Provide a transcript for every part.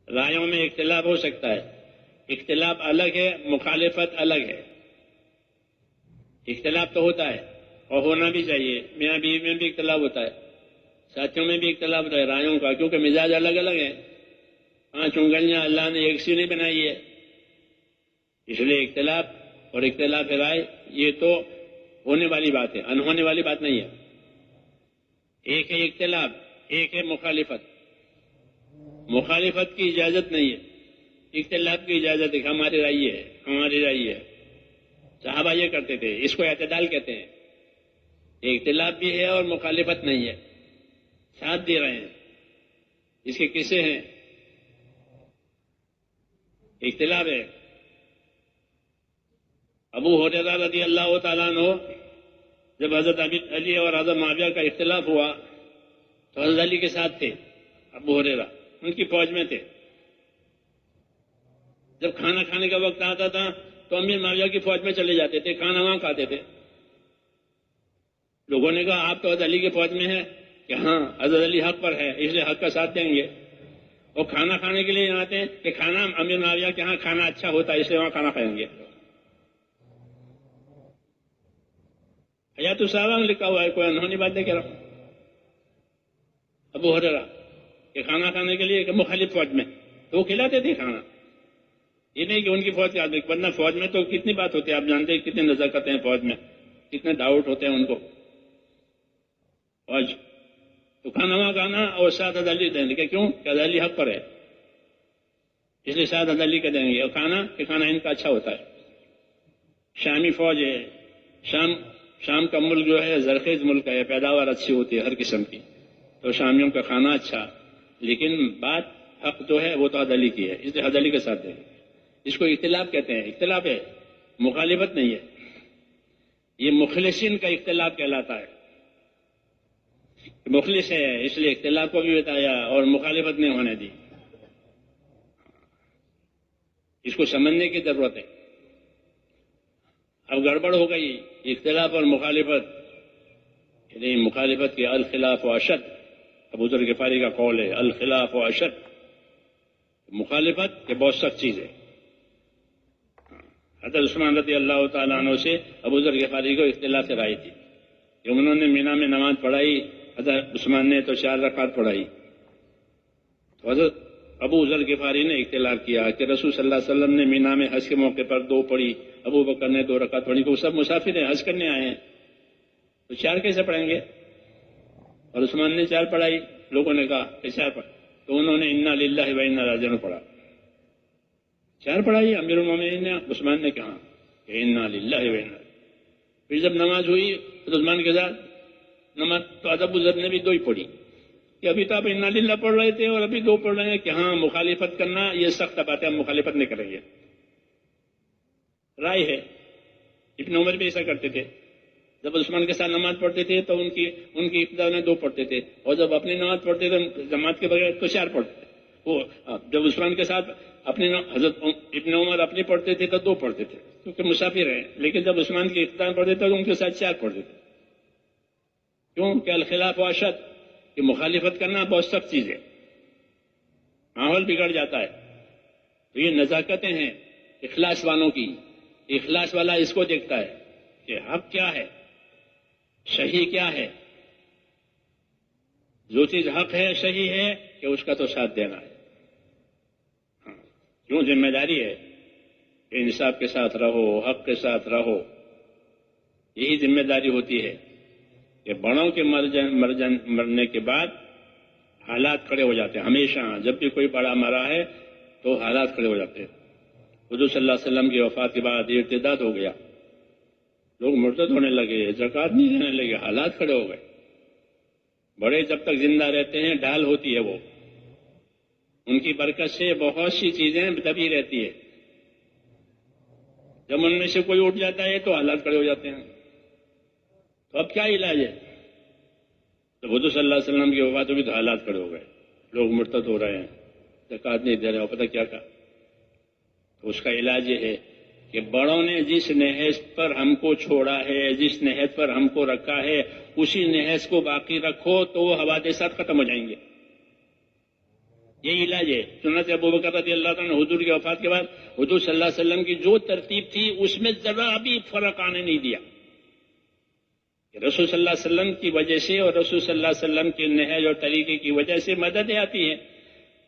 رائےوں میں اختلاف ہو سکتا ہے، اختلاف الگ ہے، مخالفت الگ ہے۔ اختلاف تو ہوتا ہے اور ہونا بھی چاہیے، میاں بیوی میں بھی اختلاف ہوتا ہے، ساتھیوں میں بھی اختلاف ہوتا ہے رائےوں کا، کیونکہ مزاج الگ الگ ہے۔ 5 انگلیاں اللہ نے ایک سی نہیں بنائی ہے، اس لیے اختلاف اور اختلاف رائے یہ تو ہونے والی بات ہے، انہونے والی بات نہیں ہے۔ ایک ہے اختلاف، ایک ہے مخالفت۔ مخالفت کی اجازت نہیں ہے، اختلاف کی اجازت ہے، ہماری رائے ہے، ہماری رائے ہے۔ صحابہ یہ کرتے تھے، اس کو اعتدال کہتے ہیں۔ اختلاف بھی ہے اور مخالفت نہیں ہے، ساتھ دے رہے ہیں۔ اس کے قصے ہیں، اختلاف ہے۔ ابو ہریرہ رضی اللہ تعالیٰ عنہ جب حضرت علی اور حضرت معاویہ کا اختلاف ہوا تو حضرت علی کے ساتھ تھے، ابو ہریرہ ان کی فوج میں تھے۔ جب کھانا کھانے کا وقت آتا تھا تو امیر معاویہ کی فوج میں چلے جاتے تھے، کھانا وہاں کھاتے تھے۔ لوگوں نے کہا آپ تو حضرت علی کی فوج میں ہیں، کہ ہاں حضرت علی حق پر ہے اس لیے حق کا ساتھ دیں گے، اور کھانا کھانے کے لیے یہاں آتے ہیں کہ کھانا امیر معاویہ کے ہاں کھانا اچھا ہوتا ہے اس لیے وہاں کھانا کھائیں گے۔ حیات الصحابہ میں لکھا ہوا ہے، کوئی انہونی بات نہیں کہہ رہا۔ ابو ہریرہ کہ کھانا کھانے کے لیے کہ مخالف فوج میں تو وہ کھلاتے تھے کھانا، یہ نہیں کہ ان کی فوج کے آدمی، ورنہ فوج میں تو کتنی بات ہوتی ہے، آپ جانتے ہیں کتنے نزاکتیں ہیں فوج میں، کتنے ڈاؤٹ ہوتے ہیں ان کو۔ فوج تو کھانا وہاں کھانا اور ساتھ حضرت علی دیں گے، کیوں کہ حضرت علی حق پر ہے اس لیے ساتھ حضرت علی کے دیں گے، اور کھانا کہ کھانا ان کا اچھا ہوتا ہے۔ شامی فوج ہے، شام کا ملک جو ہے زرخیز ملک ہے، پیداوار اچھی ہوتی ہے ہر قسم کی، تو شامیوں کا کھانا اچھا، لیکن بات حق جو ہے وہ تو حضرت علی کی ہے اس لیے حضرت علی کے ساتھ دیں گے۔ اس کو اختلاف کہتے ہیں، اختلاف ہے، مخالفت نہیں ہے۔ یہ مخلصین کا اختلاف کہلاتا ہے، مخلص ہے اس لیے اختلاف کو بھی بتایا اور مخالفت نہیں ہونے دی۔ اس کو سمجھنے کی ضرورت ہے۔ اب گڑبڑ ہو گئی، اختلاف اور مخالفت، یعنی مخالفت کے الخلاف و اشد، ابو ذر غفاری کا قول ہے الخلاف و اشد، مخالفت کہ بہت سخت چیز ہے۔ حضرت عثمان رضی اللہ تعالیٰ عنہ سے ابو ذر غفاری کو اختلاف رائے تھی کہ انہوں نے مینا میں نماز پڑھائی، حضرت عثمان نے تو 4 رکعت پڑھائی، تو حضرت ابو ذر غفاری نے اختلاف کیا کہ رسول صلی اللہ علیہ وسلم نے مینا میں حج کے موقع پر 2 پڑھی، ابو بکر نے 2 رکعت پڑھی، کو سب مسافر ہیں حج کرنے آئے ہیں تو 4 کیسے پڑھیں گے؟ اور عثمان نے 4 پڑھائی، لوگوں نے کہا کہ 4 پڑھ، تو انہوں نے انا للہ و انا الیہ راجعون پڑھا، 4 پڑھائی امیر المومنین نے، عثمان نے کہا کہ انا للہ و انا۔ پھر جب نماز ہوئی تو عثمان کے ساتھ نماز، تو ابو ذر نے بھی 2 ہی پڑھی کہ ابھی تو آپ انا للہ پڑھ رہے تھے اور ابھی 2 پڑھ رہے ہیں، کہ ہاں مخالفت کرنا یہ سخت بات ہے، ہم مخالفت نہیں کریں گے۔ رائے ہے، ابن عمر بھی ایسا کرتے تھے، جب عثمان کے ساتھ نماز پڑھتے تھے تو ان کی ابتدا میں 2 پڑھتے تھے، اور جب اپنی نماز پڑھتے تھے جماعت کے بغیر تو 4 پڑھتے تھے۔ وہ جب عثمان کے ساتھ اپنی حضرت ابن عمر اپنی پڑھتے تھے تو 2 پڑھتے تھے کیونکہ مسافر ہیں، لیکن جب عثمان کی ابتدا پڑھتے تھے تو ان کے ساتھ 4 پڑھتے تھے۔ کیوں کہ الخلاف و اشد، کہ مخالفت کرنا بہت سخت چیز ہے، ماحول بگڑ جاتا ہے۔ تو یہ نزاکتیں ہیں اخلاص والوں کی، اخلاص والا اس کو دیکھتا ہے کہ حق کیا ہے، صحیح کیا ہے، جو چیز حق ہے صحیح ہے کہ اس کا تو ساتھ دینا ہے۔ کیوں ذمہ داری ہے کہ انصاف کے ساتھ رہو، حق کے ساتھ رہو، یہی ذمہ داری ہوتی ہے کہ بڑوں کے مرنے کے بعد حالات کھڑے ہو جاتے ہیں۔ ہمیشہ جب بھی کوئی بڑا مرا ہے تو حالات کھڑے ہو جاتے ہیں۔ حضور صلی اللہ علیہ وسلم کی وفات کے بعد ارتداد ہو گیا، لوگ مرتد ہونے لگے، زکوٰۃ نہیں دینے لگے، حالات کھڑے ہو گئے۔ بڑے جب تک زندہ رہتے ہیں ڈھال ہوتی ہے، وہ ان کی برکت سے بہت سی چیزیں دبی رہتی ہے، جب ان میں سے کوئی اٹھ جاتا ہے تو حالات کھڑے ہو جاتے ہیں۔ تو اب کیا علاج ہے؟ تو حضور صلی اللہ علیہ وسلم کی وفات ہوئی تو حالات کھڑے ہو گئے، لوگ مرتد ہو رہے ہیں، زکوٰۃ نہیں دے رہے، اور پتہ کیا کہا۔ تو اس کا علاج یہ ہے کہ بڑوں نے جس نہج پر ہم کو چھوڑا ہے، جس نہج پر ہم کو رکھا ہے، اسی نہج کو باقی رکھو تو وہ حوادثات ختم ہو جائیں گے۔ یہی علاج ہے. سنت ابو بکر رضی اللہ عنہ حضور کی وفات کے بعد حضور صلی اللہ علیہ وسلم کی جو ترتیب تھی اس میں ذرا بھی فرق آنے نہیں دیا. رسول صلی اللہ علیہ وسلم کی وجہ سے اور رسول صلی اللہ علیہ وسلم کے نہج اور طریقے کی وجہ سے مددیں آتی ہیں.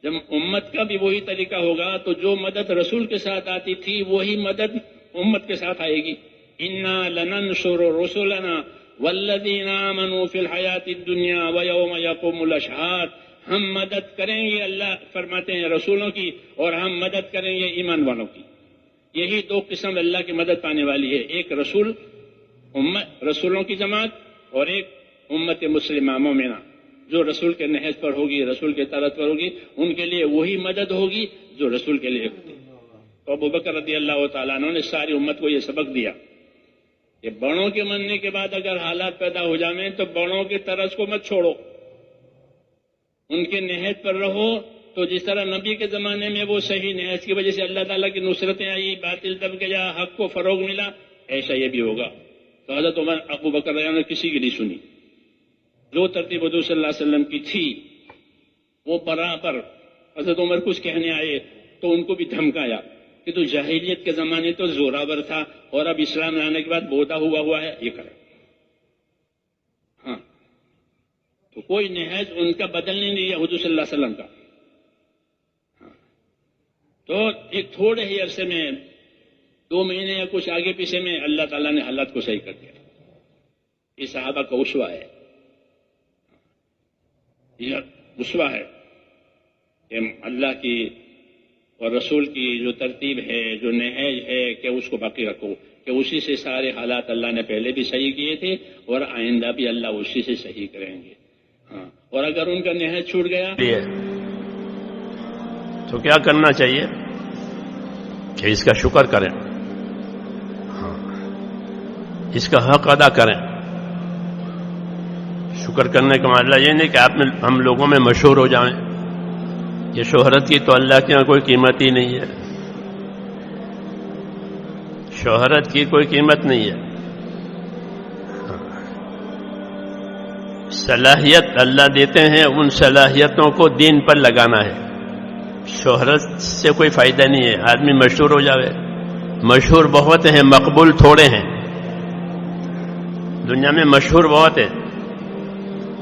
جب امت کا بھی وہی طریقہ ہوگا تو جو مدد رسول کے ساتھ آتی تھی وہی مدد امت کے ساتھ آئے گی. انا لننصر رسلنا والذین آمنوا فی الحیات الدنیا ویوم یقوم الاشہاد. ہم مدد کریں گے، اللہ فرماتے ہیں، رسولوں کی، اور ہم مدد کریں گے ایمان والوں کی. یہی دو قسم اللہ کی مدد پانے والی ہے، ایک رسولوں کی جماعت اور ایک امت مسلمہ مومنہ جو رسول کے نہج پر ہوگی، رسول کے طرز پر ہوگی. ان کے لیے وہی مدد ہوگی جو رسول کے لیے ہوتی. تو ابو بکر رضی اللہ تعالیٰ عنہ نے ساری امت کو یہ سبق دیا کہ بڑوں کے مننے کے بعد اگر حالات پیدا ہو جائیں تو بڑوں کے طرز کو مت چھوڑو، ان کے نہج پر رہو. تو جس طرح نبی کے زمانے میں وہ صحیح نہج کی وجہ سے اللہ تعالیٰ کی نصرتیں آئی، باطل دب گیا، حق کو فروغ ملا، ایسا یہ بھی ہوگا. تو حضرت عمر ابو بکر رضی اللہ عنہ نے کسی کی نہیں سنی. جو ترتیب حضور صلی اللہ علیہ وسلم کی تھی وہ برابر. حضرت عمر کچھ کہنے آئے تو ان کو بھی دھمکایا کہ تو جاہلیت کے زمانے تو زوراور تھا اور اب اسلام لانے کے بعد بودا ہوا ہے، یہ کرے. ہاں، تو کوئی نہج ان کا بدلنے نہیں ہے حضور صلی اللہ علیہ وسلم کا. ہاں، تو ایک تھوڑے ہی عرصے میں 2 مہینے یا کچھ آگے پیچھے میں اللہ تعالیٰ نے حالات کو صحیح کر دیا. یہ صحابہ کا اسوہ ہے، یہ اسوہ ہے کہ اللہ کی اور رسول کی جو ترتیب ہے، جو نہج ہے، کہ اس کو باقی رکھو، کہ اسی سے سارے حالات اللہ نے پہلے بھی صحیح کیے تھے اور آئندہ بھی اللہ اسی سے صحیح کریں گے. ہاں، اور اگر ان کا نہج چھوٹ گیا تو کیا کرنا چاہیے کہ اس کا شکر کریں، اس کا حق ادا کریں. شکر کرنے کا مطلب یہ نہیں کہ ہم لوگوں میں مشہور ہو جائیں. یہ شہرت کی تو اللہ کے یہاں کوئی قیمت ہی نہیں ہے، شہرت کی کوئی قیمت نہیں ہے. صلاحیت اللہ دیتے ہیں، ان صلاحیتوں کو دین پر لگانا ہے. شہرت سے کوئی فائدہ نہیں ہے. آدمی مشہور ہو جاوے، مشہور بہت ہیں، مقبول تھوڑے ہیں. دنیا میں مشہور بہت ہے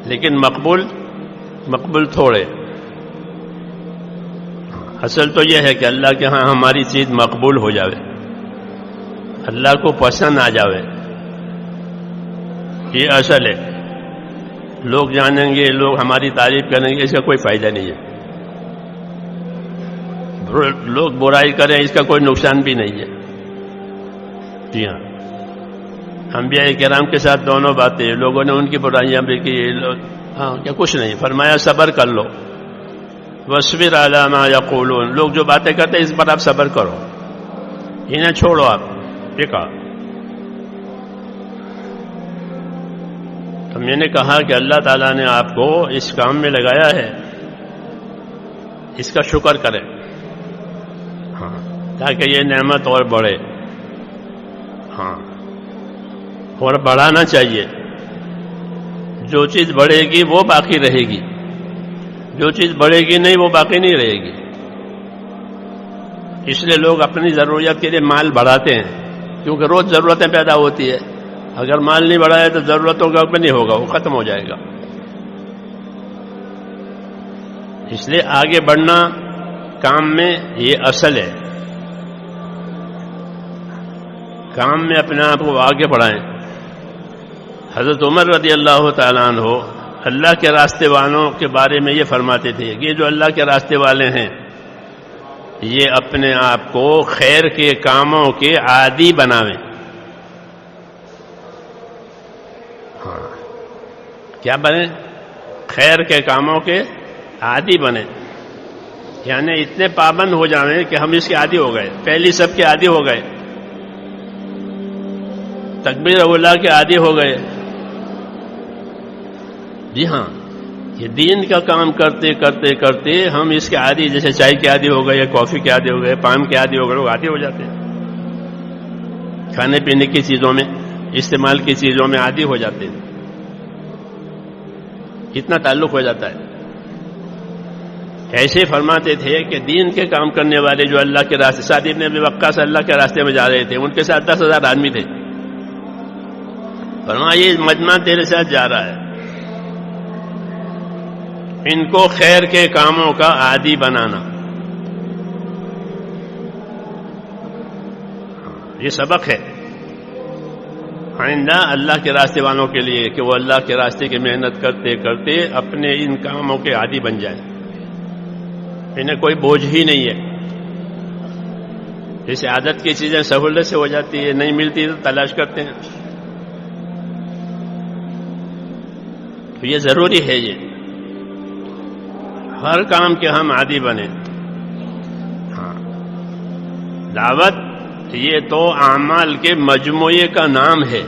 لیکن مقبول تھوڑے. اصل تو یہ ہے کہ اللہ کے ہاں ہماری چیز مقبول ہو جاوے، اللہ کو پسند آ جاوے. یہ اصل ہے. لوگ جانیں گے، لوگ ہماری تعریف کریں گے، اس کا کوئی فائدہ نہیں ہے. لوگ برائی کریں، اس کا کوئی نقصان بھی نہیں ہے. جی ہاں، انبیاء کرام کے ساتھ دونوں باتیں، لوگوں نے ان کی برائیاں بھی کی. ہاں، کیا کچھ نہیں فرمایا صبر کر لو. وَاصْبِرْ عَلَىٰ مَا يَقُولُونَ. لوگ جو باتیں کرتے ہیں اس پر آپ صبر کرو، انہیں چھوڑو. آپ دیکھا تو میں نے کہا کہ اللہ تعالیٰ نے آپ کو اس کام میں لگایا ہے، اس کا شکر کریں. ہاں، تاکہ یہ نعمت اور بڑھے. ہاں، اور بڑھانا چاہیے. جو چیز بڑھے گی وہ باقی رہے گی، جو چیز بڑھے گی نہیں وہ باقی نہیں رہے گی. اس لیے لوگ اپنی ضرورت کے لیے مال بڑھاتے ہیں، کیونکہ روز ضرورتیں پیدا ہوتی ہے. اگر مال نہیں بڑھائے تو ضرورتوں کا بھی نہیں ہوگا، وہ ختم ہو جائے گا. اس لیے آگے بڑھنا کام میں یہ اصل ہے. کام میں اپنے آپ کو آگے بڑھائیں. حضرت عمر رضی اللہ تعالیٰ عنہ اللہ کے راستے والوں کے بارے میں یہ فرماتے تھے کہ یہ جو اللہ کے راستے والے ہیں یہ اپنے آپ کو خیر کے کاموں کے عادی بناویں. ہاں، کیا بنے؟ خیر کے کاموں کے عادی بنے. یعنی اتنے پابند ہو جائیں کہ ہم اس کے عادی ہو گئے. پہلی سب کے عادی ہو گئے، تکبیر اولا کے عادی ہو گئے. جی ہاں، یہ دین کا کام کرتے کرتے کرتے ہم اس کے عادی، جیسے چائے کے عادی ہو گئے، کافی کے عادی ہو گئے، پان کے عادی ہو گئے، لوگ عادی ہو جاتے ہیں. کھانے پینے کی چیزوں میں، استعمال کی چیزوں میں عادی ہو جاتے ہیں. اتنا تعلق ہو جاتا ہے. ایسے فرماتے تھے کہ دین کے کام کرنے والے جو اللہ کے راستے، سعد بن ابی وقاص اللہ کے راستے میں جا رہے تھے، ان کے ساتھ 10,000 آدمی تھے. فرمایا یہ مجمع تیرے ساتھ جا رہا ہے، ان کو خیر کے کاموں کا عادی بنانا. یہ سبق ہے آئندہ اللہ کے راستے والوں کے لیے کہ وہ اللہ کے راستے کی محنت کرتے کرتے اپنے ان کاموں کے عادی بن جائیں. انہیں کوئی بوجھ ہی نہیں ہے. جیسے عادت کی چیزیں سہولت سے ہو جاتی ہے، نہیں ملتی تو تلاش کرتے ہیں. تو یہ ضروری ہے، یہ ہر کام کے ہم عادی بنیں. ہاں، دعوت یہ تو اعمال کے مجموعے کا نام ہے.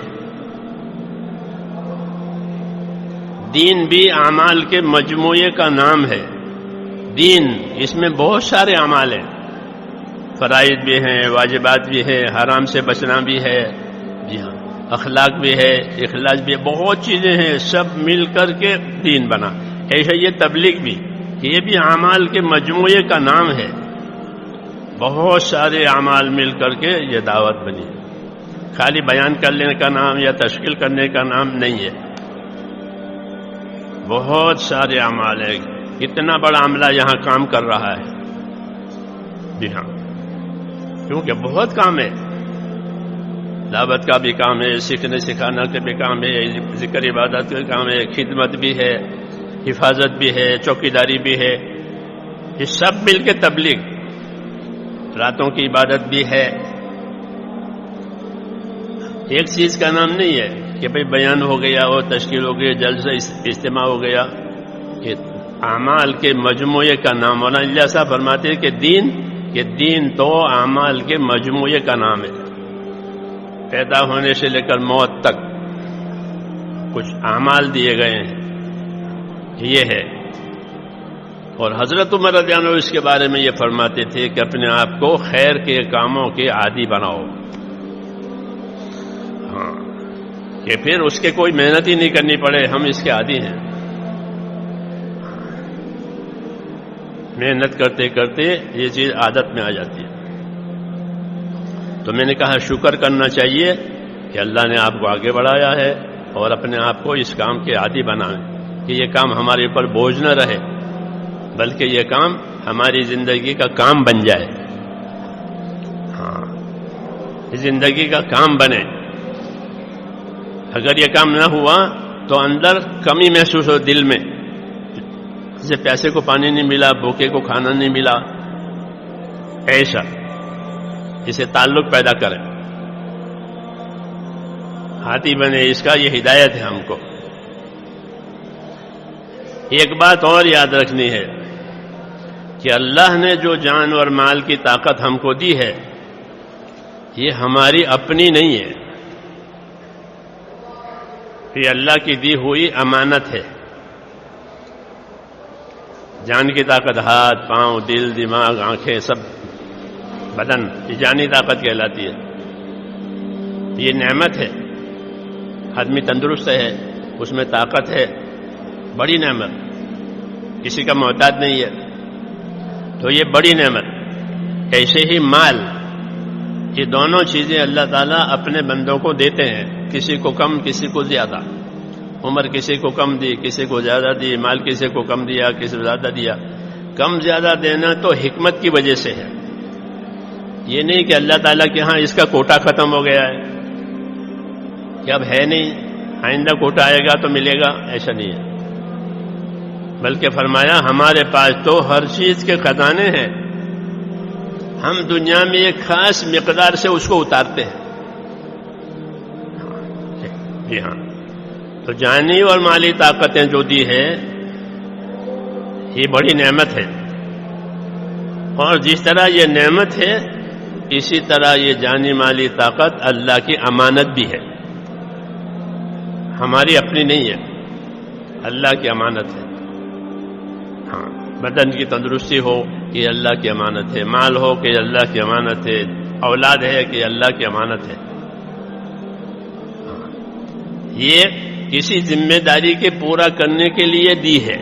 دین بھی اعمال کے مجموعے کا نام ہے. دین اس میں بہت سارے اعمال ہیں، فرائض بھی ہیں، واجبات بھی ہیں، حرام سے بچنا بھی ہے، جی ہاں، اخلاق بھی ہے، اخلاص بھی ہے، بہت چیزیں ہیں، سب مل کر کے دین بنا. ایسا یہ تبلیغ بھی، یہ بھی اعمال کے مجموعے کا نام ہے. بہت سارے اعمال مل کر کے یہ دعوت بنی. خالی بیان کرنے کا نام یا تشکیل کرنے کا نام نہیں ہے. بہت سارے اعمال ہیں. اتنا بڑا عملہ یہاں کام کر رہا ہے. جی ہاں، کیونکہ بہت کام ہے. دعوت کا بھی کام ہے، سیکھنے سکھانے کا بھی کام ہے، ذکر عبادت کا کام ہے، خدمت بھی ہے، حفاظت بھی ہے، چوکیداری بھی ہے. یہ سب مل کے تبلیغ. راتوں کی عبادت بھی ہے. ایک چیز کا نام نہیں ہے کہ بھئی بیان ہو گیا اور تشکیل ہو گئی، جلسہ اجتماع ہو گیا. یہ اعمال کے مجموعے کا نام. مولانا الیاس صاحب فرماتے ہیں کہ دین تو اعمال کے مجموعے کا نام ہے. پیدا ہونے سے لے کر موت تک کچھ اعمال دیے گئے ہیں، یہ ہے. اور حضرت عمر رضی اللہ عنہ اس کے بارے میں یہ فرماتے تھے کہ اپنے آپ کو خیر کے کاموں کے عادی بناؤ. ہاں، کہ پھر اس کے کوئی محنت ہی نہیں کرنی پڑے، ہم اس کے عادی ہیں. محنت کرتے کرتے یہ چیز عادت میں آ جاتی ہے. تو میں نے کہا شکر کرنا چاہیے کہ اللہ نے آپ کو آگے بڑھایا ہے اور اپنے آپ کو اس کام کے عادی بنائیں کہ یہ کام ہمارے اوپر بوجھ نہ رہے، بلکہ یہ کام ہماری زندگی کا کام بن جائے. ہاں، زندگی کا کام بنے. اگر یہ کام نہ ہوا تو اندر کمی محسوس ہو دل میں، جیسے پیاسے کو پانی نہیں ملا، بھوکے کو کھانا نہیں ملا، ایسا اسے تعلق پیدا کرے، عادی بنے. اس کا یہ ہدایت ہے ہم کو. ایک بات اور یاد رکھنی ہے کہ اللہ نے جو جان اور مال کی طاقت ہم کو دی ہے، یہ ہماری اپنی نہیں ہے، یہ اللہ کی دی ہوئی امانت ہے. جان کی طاقت ہاتھ، پاؤں، دل، دماغ، آنکھیں، سب بدن، یہ جانی طاقت کہلاتی ہے. یہ نعمت ہے. آدمی تندرست ہے، اس میں طاقت ہے، بڑی نعمت، کسی کا محتاج نہیں ہے، تو یہ بڑی نعمت. ایسے ہی مال، یہ دونوں چیزیں اللہ تعالیٰ اپنے بندوں کو دیتے ہیں، کسی کو کم، کسی کو زیادہ. عمر کسی کو کم دی، کسی کو زیادہ دی، مال کسی کو کم دیا، کسی کو زیادہ دیا. کم زیادہ دینا تو حکمت کی وجہ سے ہے. یہ نہیں کہ اللہ تعالیٰ کے ہاں اس کا کوٹا ختم ہو گیا ہے کہ اب ہے نہیں، آئندہ کوٹا آئے گا تو ملے گا، ایسا نہیں ہے. بلکہ فرمایا ہمارے پاس تو ہر چیز کے خزانے ہیں، ہم دنیا میں ایک خاص مقدار سے اس کو اتارتے ہیں. جی ہاں، تو جانی اور مالی طاقتیں جو دی ہے یہ بڑی نعمت ہے. اور جس طرح یہ نعمت ہے، اسی طرح یہ جانی مالی طاقت اللہ کی امانت بھی ہے، ہماری اپنی نہیں ہے، اللہ کی امانت ہے. ہاں، بدن کی تندرستی ہو کہ اللہ کی امانت ہے، مال ہو کہ اللہ کی امانت ہے، اولاد ہے کہ اللہ کی امانت ہے. یہ کسی ذمہ داری کے پورا کرنے کے لیے دی ہے.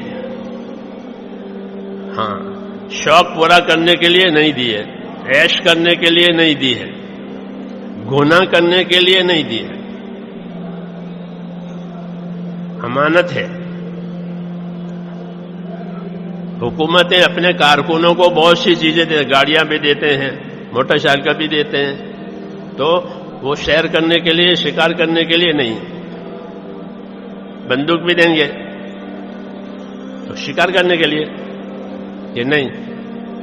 ہاں، شوق پورا کرنے کے لیے نہیں دی ہے، عیش کرنے کے لیے نہیں دی ہے، گناہ کرنے کے لیے نہیں دی ہے، امانت ہے۔ حکومتیں اپنے کارکنوں کو بہت سی چیزیں گاڑیاں بھی دیتے ہیں، موٹر سائیکل بھی دیتے ہیں، تو وہ سیر کرنے کے لیے، شکار کرنے کے لیے نہیں، بندوق بھی دیں گے تو شکار کرنے کے لیے کہ نہیں،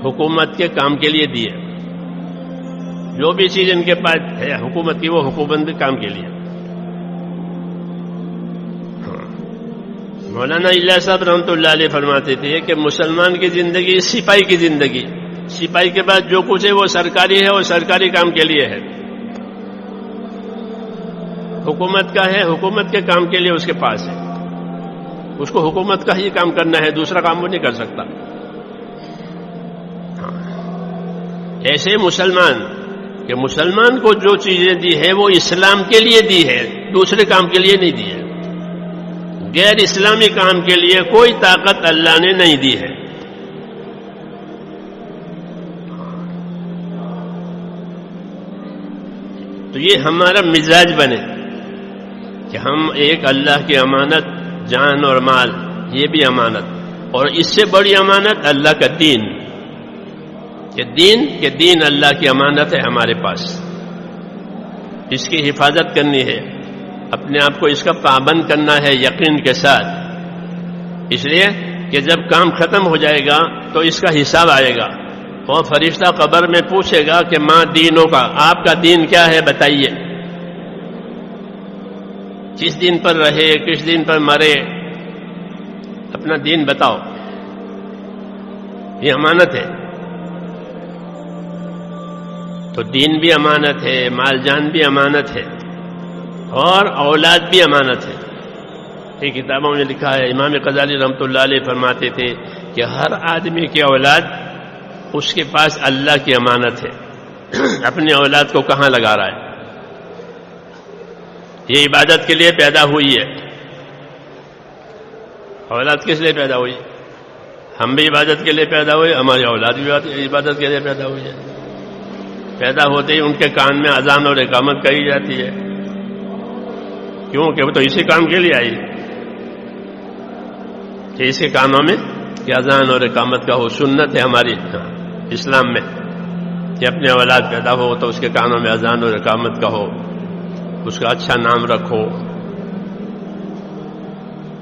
حکومت کے کام کے لیے دیے۔ جو بھی چیز ان کے پاس ہے حکومت کی، وہ حکومت کے کام کے لیے۔ مولانا الیاس صاحب رحمۃ اللہ علیہ فرماتے تھے کہ مسلمان کی زندگی سپاہی کی زندگی، سپاہی کے بعد جو کچھ ہے وہ سرکاری ہے، وہ سرکاری کام کے لیے ہے، حکومت کا ہے، حکومت کے کام کے لیے اس کے پاس ہے، اس کو حکومت کا ہی کام کرنا ہے، دوسرا کام وہ نہیں کر سکتا۔ ایسے مسلمان کہ مسلمان کو جو چیزیں دی ہے وہ اسلام کے لیے دی ہے، دوسرے کام کے لیے نہیں دی ہے، غیر اسلامی کام کے لیے کوئی طاقت اللہ نے نہیں دی ہے۔ تو یہ ہمارا مزاج بنے کہ ہم ایک اللہ کی امانت، جان اور مال، یہ بھی امانت، اور اس سے بڑی امانت اللہ کا دین، کہ دین اللہ کی امانت ہے ہمارے پاس، اس کی حفاظت کرنی ہے، اپنے آپ کو اس کا پابند کرنا ہے یقین کے ساتھ، اس لیے کہ جب کام ختم ہو جائے گا تو اس کا حساب آئے گا، اور فرشتہ قبر میں پوچھے گا کہ ماں دینوں کا، آپ کا دین کیا ہے بتائیے، کس دین پر رہے، کس دین پر مرے، اپنا دین بتاؤ۔ یہ امانت ہے، تو دین بھی امانت ہے، مال جان بھی امانت ہے، اور اولاد بھی امانت ہے۔ یہ کتابوں میں لکھا ہے، امام غزالی رحمۃ اللہ علیہ فرماتے تھے کہ ہر آدمی کی اولاد اس کے پاس اللہ کی امانت ہے، اپنی اولاد کو کہاں لگا رہا ہے، یہ عبادت کے لیے پیدا ہوئی ہے۔ اولاد کس لیے پیدا ہوئی؟ ہم بھی عبادت کے لیے پیدا ہوئے، ہماری اولاد بھی عبادت کے لیے پیدا ہوئی ہے۔ پیدا ہوتے ہی ان کے کان میں اذان اور اقامت کہی جاتی ہے، کیوں کہ وہ تو اسی کام کے لیے آئی کہ اس کے کانوں میں کہ اذان اور اقامت کا ہو، سنت ہے ہماری اسلام میں کہ اپنے اولاد پیدا ہو تو اس کے کانوں میں اذان اور اقامت کا ہو، اس کا اچھا نام رکھو،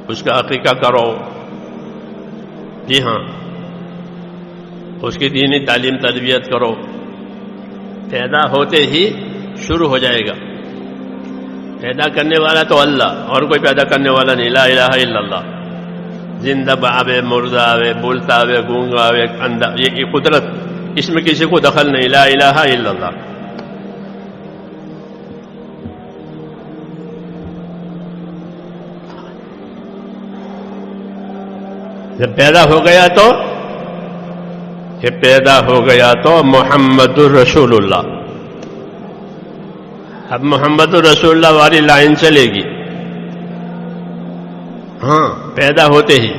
اس کا عقیقہ کرو، جی ہاں، اس کی دینی تعلیم تربیت کرو۔ پیدا ہوتے ہی شروع ہو جائے گا، پیدا کرنے والا تو اللہ، اور کوئی پیدا کرنے والا نہیں، لا الہ الا اللہ۔ زندہ آوے، مردہ آوے، بولتا آوے، گونگا آوے، اندھا، یہ قدرت، اس میں کسی کو دخل نہیں، لا الہ الا اللہ۔ جب پیدا ہو گیا تو محمد الرسول اللہ، اب محمد الرسول اللہ والی لائن چلے گی، ہاں، پیدا ہوتے ہی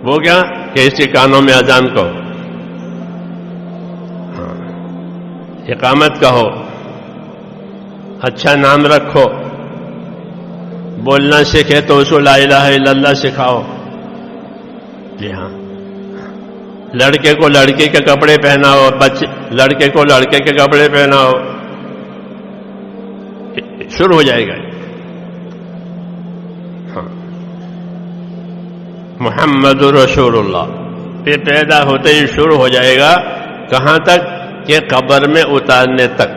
وہ کیا کہ اس کے کانوں میں اذان کہو، ہاں، اقامت کہو، اچھا نام رکھو، بولنا سیکھے تو اس کو لا الہ الا اللہ سکھاؤ، جی ہاں، لڑکے کو لڑکے کے کپڑے پہناؤ، لڑکے کو لڑکے کے کپڑے پہناؤ، شروع ہو جائے گا۔ ہاں، محمد رسول اللہ، پھر پیدا ہوتے ہی شروع ہو جائے گا، کہاں تک کہ قبر میں اتارنے تک۔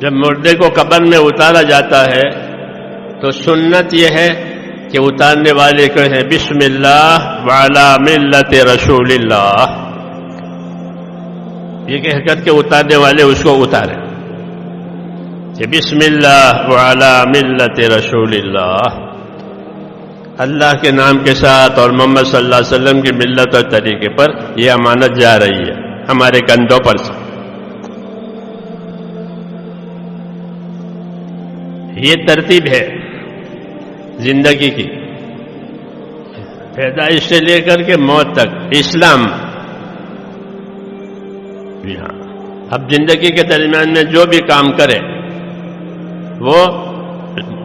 جب مردے کو قبر میں اتارا جاتا ہے تو سنت یہ ہے کہ اتارنے والے کہیں بسم اللہ وعلی ملت رسول اللہ، یہ کہہ کر کے اتارنے والے اس کو اتارے کہ بسم اللہ وعلی ملت رسول اللہ، اللہ کے نام کے ساتھ اور محمد صلی اللہ علیہ وسلم کی ملت اور طریقے پر یہ امانت جا رہی ہے ہمارے کندھوں پر سے۔ یہ ترتیب ہے زندگی کی، پیدائش سے لے کر کے موت تک اسلام. جی ہاں، اب زندگی کے درمیان میں جو بھی کام کرے وہ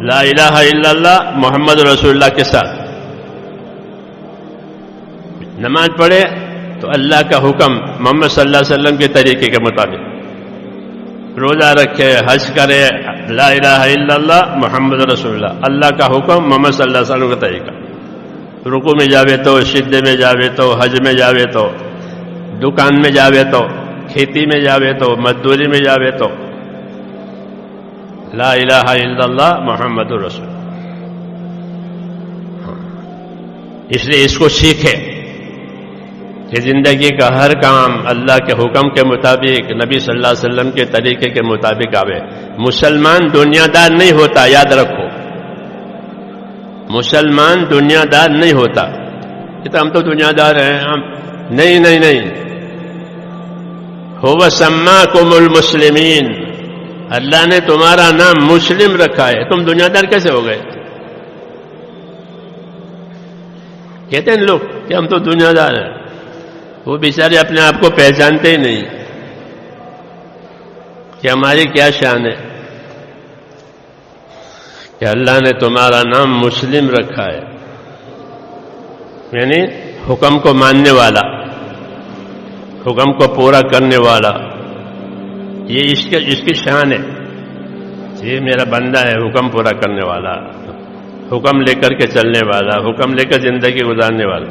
لا الہ الا اللہ محمد رسول اللہ کے ساتھ. نماز پڑھے تو اللہ کا حکم محمد صلی اللہ علیہ وسلم کے طریقے کے مطابق. روزہ رکھے، حج کرے، لا الہ الا اللہ محمد رسول اللہ، اللہ کا حکم محمد صلی اللہ علیہ وسلم کا طریقہ. رکوع میں جاوے تو، سجدے میں جاوے تو، حج میں جاوے تو، دکان میں جاوے تو، کھیتی میں جاوے تو، مزدوری میں جاوے تو لا الہ الا اللہ محمد رسول. اس لیے اس کو سیکھے کہ زندگی کا ہر کام اللہ کے حکم کے مطابق، نبی صلی اللہ علیہ وسلم کے طریقے کے مطابق آوے. مسلمان دنیا دار نہیں ہوتا، یاد رکھو. مسلمان دنیا دار نہیں ہوتا کہ ہم تو دنیا دار ہیں، ہم نہیں نہیں نہیں. هو سماکم المسلمین، اللہ نے تمہارا نام مسلم رکھا ہے. تم دنیا دار کیسے ہو گئے؟ کہتے ہیں لوگ کہ ہم تو دنیا دار ہیں. وہ بیچارے اپنے آپ کو پہچانتے ہی نہیں کہ ہماری کیا شان ہے کہ اللہ نے تمہارا نام مسلم رکھا ہے، یعنی حکم کو ماننے والا، حکم کو پورا کرنے والا. یہ اس کی شان ہے. یہ میرا بندہ ہے، حکم پورا کرنے والا، حکم لے کر کے چلنے والا، حکم لے کر زندگی گزارنے والا.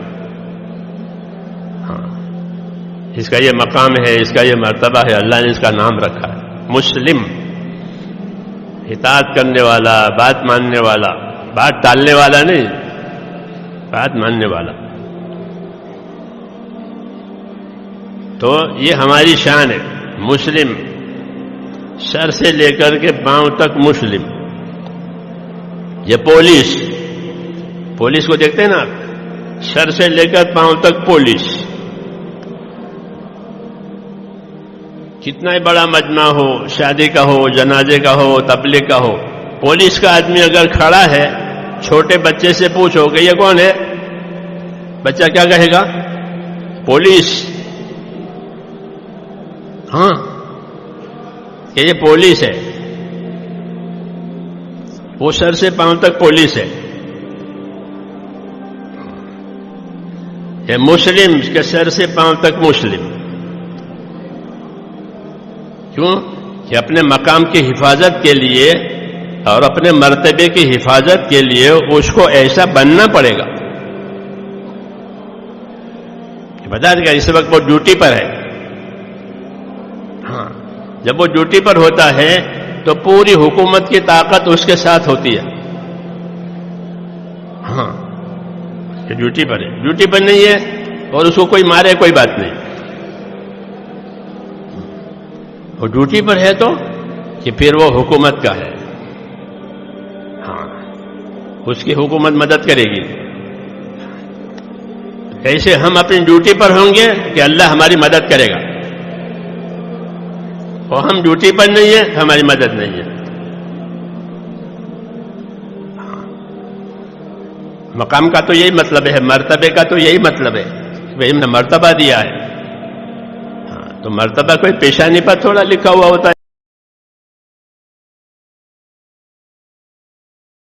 ہاں، اس کا یہ مقام ہے، اس کا یہ مرتبہ ہے. اللہ نے اس کا نام رکھا ہے مسلم. اطاعت کرنے والا، بات ماننے والا، بات ٹالنے والا نہیں، بات ماننے والا. تو یہ ہماری شان ہے، مسلم. سر سے لے کر کے پاؤں تک مسلم. یہ پولیس کو دیکھتے ہیں نا آپ، سر سے لے کر پاؤں تک پولیس. کتنا ہی بڑا مجمع ہو، شادی کا ہو، جنازے کا ہو، تبلیغ کا ہو، پولیس کا آدمی اگر کھڑا ہے، چھوٹے بچے سے پوچھو کہ یہ کون ہے، بچہ کیا کہے گا؟ پولیس. ہاں، کہ یہ پولیس ہے. وہ سر سے پاؤں تک پولیس ہے. یہ مسلم کے سر سے پاؤں تک مسلم. کیوں؟ کہ اپنے مقام کی حفاظت کے لیے اور اپنے مرتبے کی حفاظت کے لیے اس کو ایسا بننا پڑے گا. بتا دے گا اس وقت وہ ڈیوٹی پر ہے. ہاں، جب وہ ڈیوٹی پر ہوتا ہے تو پوری حکومت کی طاقت اس کے ساتھ ہوتی ہے. ہاں، کہ ڈیوٹی پر ہے. ڈیوٹی پر نہیں ہے اور اس کو کوئی مارے کوئی بات نہیں. وہ ڈیوٹی پر ہے تو کہ پھر وہ حکومت کا ہے. ہاں، اس کی حکومت مدد کرے گی. ایسے ہم اپنی ڈیوٹی پر ہوں گے کہ اللہ ہماری مدد کرے گا، اور ہم ڈیوٹی پر نہیں ہے ہماری مدد نہیں ہے. مقام کا تو یہی مطلب ہے، مرتبے کا تو یہی مطلب ہے کہ ہم نے مرتبہ دیا ہے. ہاں، تو مرتبہ کوئی پیشانی پر تھوڑا لکھا ہوا ہوتا ہے.